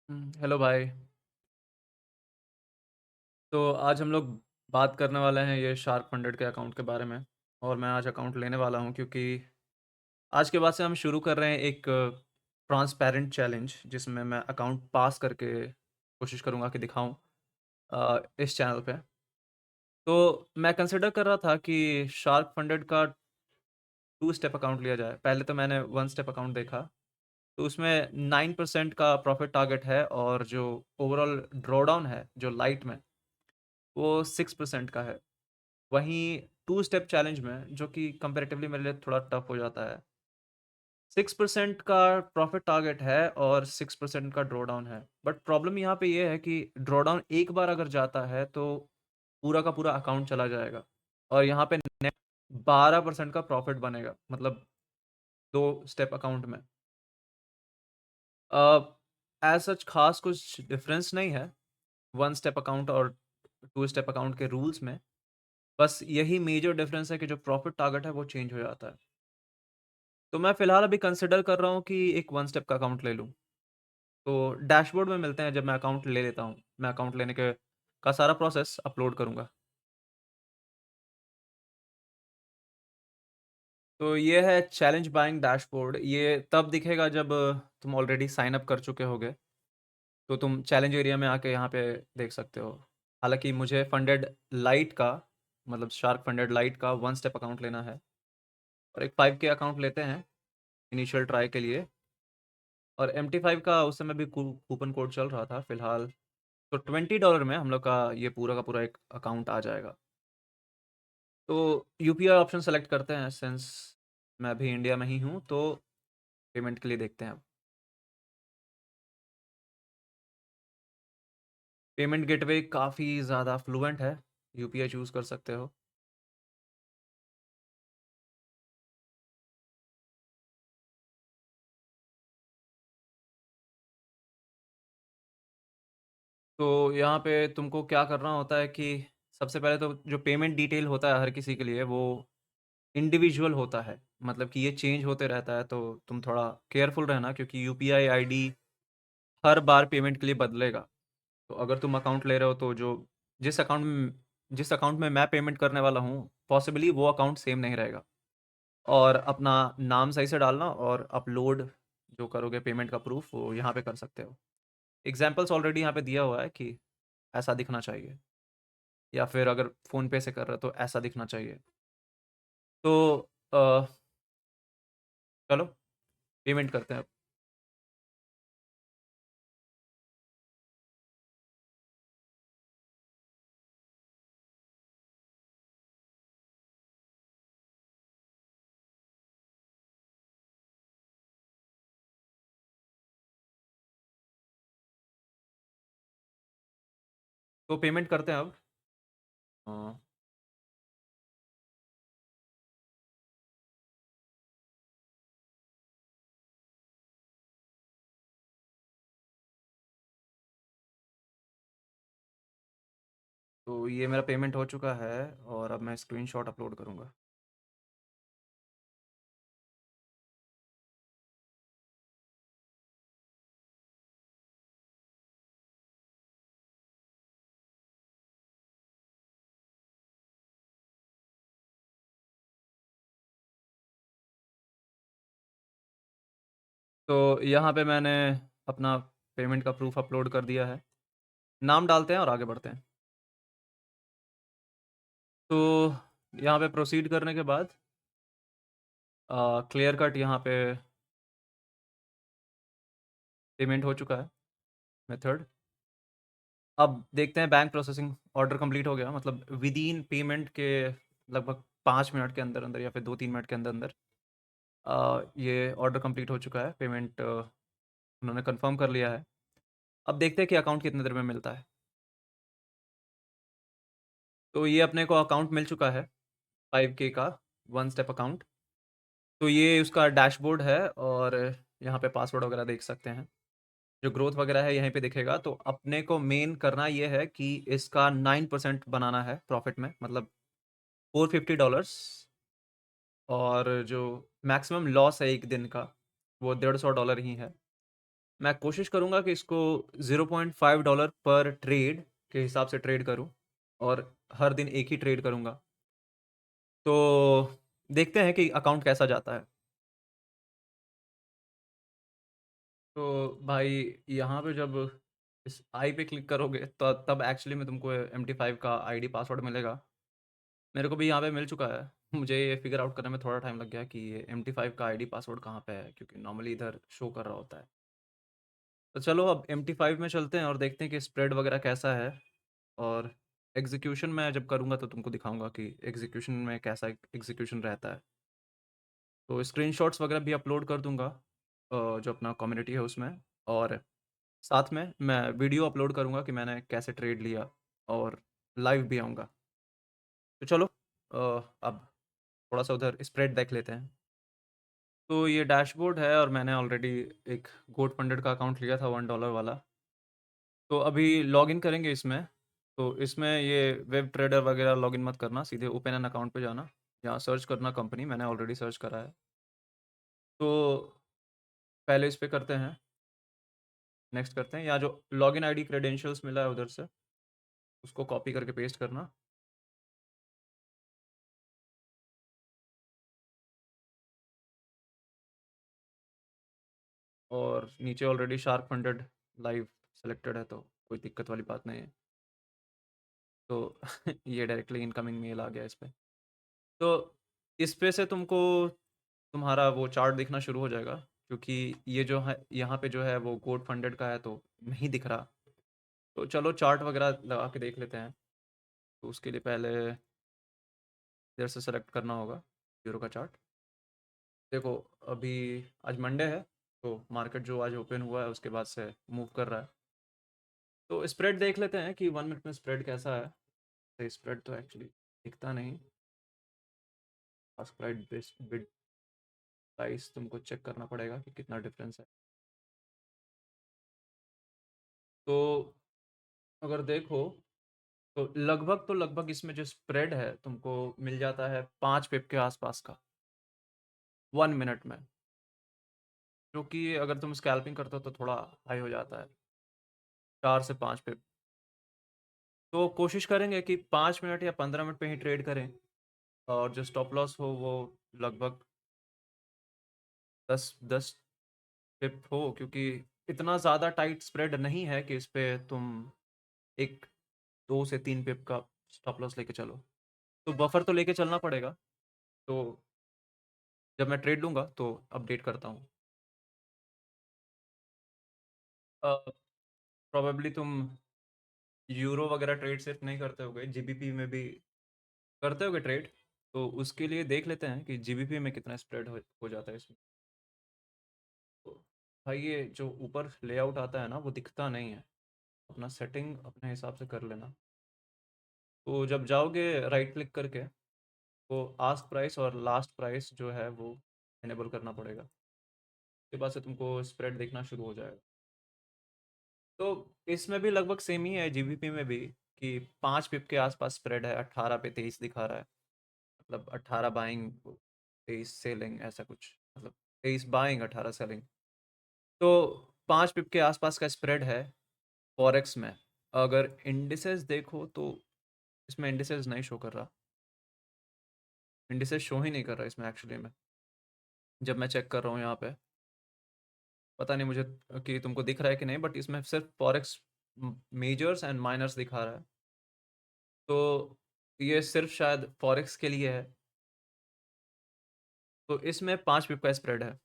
Hello भाई। तो आज हम लोग बात करने वाले हैं ये शार्क फंडेड के अकाउंट के बारे में। और मैं आज अकाउंट लेने वाला हूँ क्योंकि आज के बाद से हम शुरू कर रहे हैं एक ट्रांसपेरेंट चैलेंज जिसमें मैं अकाउंट पास करके कोशिश करूँगा कि दिखाऊँ इस चैनल पे। तो मैं कंसिडर कर रहा था कि शार्क फंडेड का 2 स्टेप अकाउंट लिया जाए। पहले तो मैंने 1 स्टेप अकाउंट देखा, तो उसमें 9% का प्रॉफिट टारगेट है और जो ओवरऑल ड्रॉडाउन है, जो लाइट में, वो 6% का है। वहीं 2 स्टेप चैलेंज में, जो कि कंपैरेटिवली मेरे लिए थोड़ा टफ हो जाता है, 6% का प्रॉफिट टारगेट है और 6% का ड्रॉडाउन है। बट प्रॉब्लम यहाँ पे ये है कि ड्रॉडाउन एक बार अगर जाता है तो पूरा का पूरा अकाउंट चला जाएगा और यहाँ पे नेट 12% का प्रॉफिट बनेगा, मतलब 2 स्टेप अकाउंट में। एज़ सच ख़ास कुछ डिफरेंस नहीं है 1 स्टेप अकाउंट और 2 स्टेप अकाउंट के रूल्स में। बस यही मेजर डिफरेंस है कि जो प्रॉफिट टारगेट है वो चेंज हो जाता है। तो मैं फ़िलहाल अभी कंसिडर कर रहा हूँ कि एक 1 स्टेप का अकाउंट ले लूँ। तो डैशबोर्ड में मिलते हैं जब मैं अकाउंट ले लेता हूँ। मैं अकाउंट लेने के का सारा प्रोसेस अपलोड करूँगा। तो ये है चैलेंज बाइंग डैशबोर्ड। ये तब दिखेगा जब तुम ऑलरेडी साइन अप कर चुके होगे। तो तुम चैलेंज एरिया में आके यहाँ पे देख सकते हो। हालाँकि मुझे फंडेड लाइट का, मतलब शार्क फंडेड लाइट का 1 स्टेप अकाउंट लेना है और एक 5 के अकाउंट लेते हैं इनिशियल ट्राई के लिए। और MT5 का उस समय भी कूपन कोड चल रहा था फ़िलहाल। तो $20 में हम लोग का ये पूरा का पूरा एक अकाउंट आ जाएगा। तो यूपीआई ऑप्शन सेलेक्ट करते हैं, सिंस मैं अभी इंडिया में ही हूँ, तो पेमेंट के लिए देखते हैं अब। पेमेंट गेटवे काफ़ी ज़्यादा फ्लुएंट है, यूपीआई चूज़ कर सकते हो। तो यहाँ पे तुमको क्या करना होता है कि सबसे पहले तो जो पेमेंट डिटेल होता है हर किसी के लिए, वो इंडिविजुअल होता है। मतलब कि ये चेंज होते रहता है, तो तुम थोड़ा केयरफुल रहना क्योंकि यूपीआई आईडी हर बार पेमेंट के लिए बदलेगा। तो अगर तुम अकाउंट ले रहे हो तो जो जिस अकाउंट में मैं पेमेंट करने वाला हूँ, पॉसिबली वो अकाउंट सेम नहीं रहेगा। और अपना नाम सही से डालना और अपलोड जो करोगे पेमेंट का प्रूफ, वो यहाँ पे कर सकते हो। एग्जाम्पल्स ऑलरेडी यहाँ पे दिया हुआ है कि ऐसा दिखना चाहिए, या फिर अगर फ़ोन पे से कर रहे हो तो ऐसा दिखना चाहिए। तो अ, चलो पेमेंट करते हैं अब। तो पेमेंट करते हैं अब। अ, तो ये मेरा पेमेंट हो चुका है और अब मैं स्क्रीनशॉट अपलोड करूँगा। तो यहाँ पे मैंने अपना पेमेंट का प्रूफ अपलोड कर दिया है। नाम डालते हैं और आगे बढ़ते हैं। तो यहाँ पे प्रोसीड करने के बाद क्लियर कट यहाँ पे पेमेंट हो चुका है, मेथड। अब देखते हैं बैंक प्रोसेसिंग ऑर्डर कंप्लीट हो गया, मतलब विदिन पेमेंट के लगभग 5 मिनट के अंदर-अंदर या फिर 2-3 मिनट के अंदर-अंदर ये ऑर्डर कंप्लीट हो चुका है। पेमेंट उन्होंने कंफर्म कर लिया है। अब देखते हैं कि अकाउंट कितनी देर में मिलता है। तो ये अपने को अकाउंट मिल चुका है 5K का 1 स्टेप अकाउंट। तो ये उसका डैशबोर्ड है और यहाँ पे पासवर्ड वगैरह देख सकते हैं। जो ग्रोथ वगैरह है यहीं पे दिखेगा। तो अपने को मेन करना ये है कि इसका 9% बनाना है प्रॉफिट में, मतलब $450। और जो मैक्सिमम लॉस है एक दिन का, वो $150 ही है। मैं कोशिश करूँगा कि इसको $0.5 पर ट्रेड के हिसाब से ट्रेड करूँ और हर दिन एक ही ट्रेड करूँगा। तो देखते हैं कि अकाउंट कैसा जाता है। तो भाई यहाँ पे जब इस आई पे क्लिक करोगे तो तब एक्चुअली में तुमको MT5 का आईडी पासवर्ड मिलेगा। मेरे को भी यहाँ पे मिल चुका है। मुझे ये फिगर आउट करने में थोड़ा टाइम लग गया कि ये MT5 का आईडी पासवर्ड कहाँ पे है, क्योंकि नॉर्मली इधर शो कर रहा होता है। तो चलो अब MT5 में चलते हैं और देखते हैं कि स्प्रेड वगैरह कैसा है। और एग्जीक्यूशन मैं जब करूँगा तो तुमको दिखाऊंगा कि एग्जीक्यूशन में कैसा एग्जीक्यूशन रहता है। तो स्क्रीनशॉट्स वगैरह भी अपलोड कर दूंगा जो अपना कम्युनिटी है उसमें। और साथ में मैं वीडियो अपलोड करूंगा कि मैंने कैसे ट्रेड लिया, और लाइव भी आऊँगा। तो चलो अब थोड़ा सा उधर स्प्रेड देख लेते हैं। तो ये डैशबोर्ड है और मैंने ऑलरेडी एक गोट फंडेड का अकाउंट लिया था $1 वाला। तो अभी लॉगिन करेंगे इसमें। तो इसमें ये वेब ट्रेडर वगैरह लॉगिन मत करना, सीधे ओपन एन अकाउंट पे जाना। यहाँ सर्च करना कंपनी, मैंने ऑलरेडी सर्च करा है। तो पहले इस पे करते हैं, नेक्स्ट करते हैं। यहाँ जो लॉगिन आईडी क्रेडेंशियल्स मिला है उधर से उसको कॉपी करके पेस्ट करना। और नीचे already shark funded live selected है, तो कोई दिक्कत वाली बात नहीं है। तो ये डायरेक्टली इनकमिंग मेल आ गया इस पे। तो इस पे से तुमको तुम्हारा वो चार्ट दिखना शुरू हो जाएगा, क्योंकि ये जो है यहाँ पे जो है वो गोट फंडेड का है तो नहीं दिख रहा। तो चलो चार्ट वगैरह लगा के देख लेते हैं। तो उसके लिए पहले इधर से सेलेक्ट करना होगा यूरो का चार्ट। देखो अभी आज मंडे है, तो मार्केट जो आज ओपन हुआ है उसके बाद से मूव कर रहा है। तो स्प्रेड देख लेते हैं कि 1 मिनट में स्प्रेड कैसा है। तो स्प्रेड तो एक्चुअली दिखता नहीं। आस्क प्राइस बिड प्राइस तुमको चेक करना पड़ेगा कि कितना डिफरेंस है। तो अगर देखो तो लगभग इसमें जो स्प्रेड है तुमको मिल जाता है 5 पिप के आसपास का 1 मिनट में। जो कि अगर तुम स्कैल्पिंग करते हो तो थोड़ा हाई हो जाता है, 4 से 5 पिप। तो कोशिश करेंगे कि 5 मिनट या 15 मिनट पे ही ट्रेड करें, और जो स्टॉप लॉस हो वो लगभग 10 पिप हो, क्योंकि इतना ज़्यादा टाइट स्प्रेड नहीं है कि इस पे तुम एक 2 से 3 पिप का स्टॉप लॉस लेके चलो। तो बफर तो लेके चलना पड़ेगा। तो जब मैं ट्रेड लूँगा तो अपडेट करता हूँ। प्रोबेबली तुम यूरो वगैरह ट्रेड सिर्फ नहीं करते होगे, जीबीपी में भी करते होगे ट्रेड। तो उसके लिए देख लेते हैं कि जीबीपी में कितना स्प्रेड हो जाता है इसमें। तो भाई ये जो ऊपर लेआउट आता है ना वो दिखता नहीं है। अपना सेटिंग अपने हिसाब से कर लेना। तो जब जाओगे राइट क्लिक करके, तो आस्क प्राइस और लास्ट प्राइस जो है वो इनेबल करना पड़ेगा। उसके बाद से तुमको स्प्रेड देखना शुरू हो जाएगा। तो इसमें भी लगभग सेम ही है, जीबीपी में भी, कि 5 पिप के आसपास स्प्रेड है। 18 पे 23 दिखा रहा है, मतलब 18 बाइंग 23 सेलिंग, ऐसा कुछ, मतलब 23 बाइंग 18 सेलिंग। तो 5 पिप के आसपास का स्प्रेड है फॉरेक्स में। अगर इंडिसेस देखो तो इसमें इंडिसेस नहीं शो कर रहा। इंडिसेस शो ही नहीं कर रहा इसमें एक्चुअली में। जब मैं चेक कर रहा हूँ यहाँ पे, पता नहीं मुझे कि तुमको दिख रहा है कि नहीं, बट इसमें सिर्फ फॉरेक्स मेजर्स एंड माइनर्स दिखा रहा है। तो ये सिर्फ शायद फॉरेक्स के लिए है। तो इसमें 5 पिप का स्प्रेड है।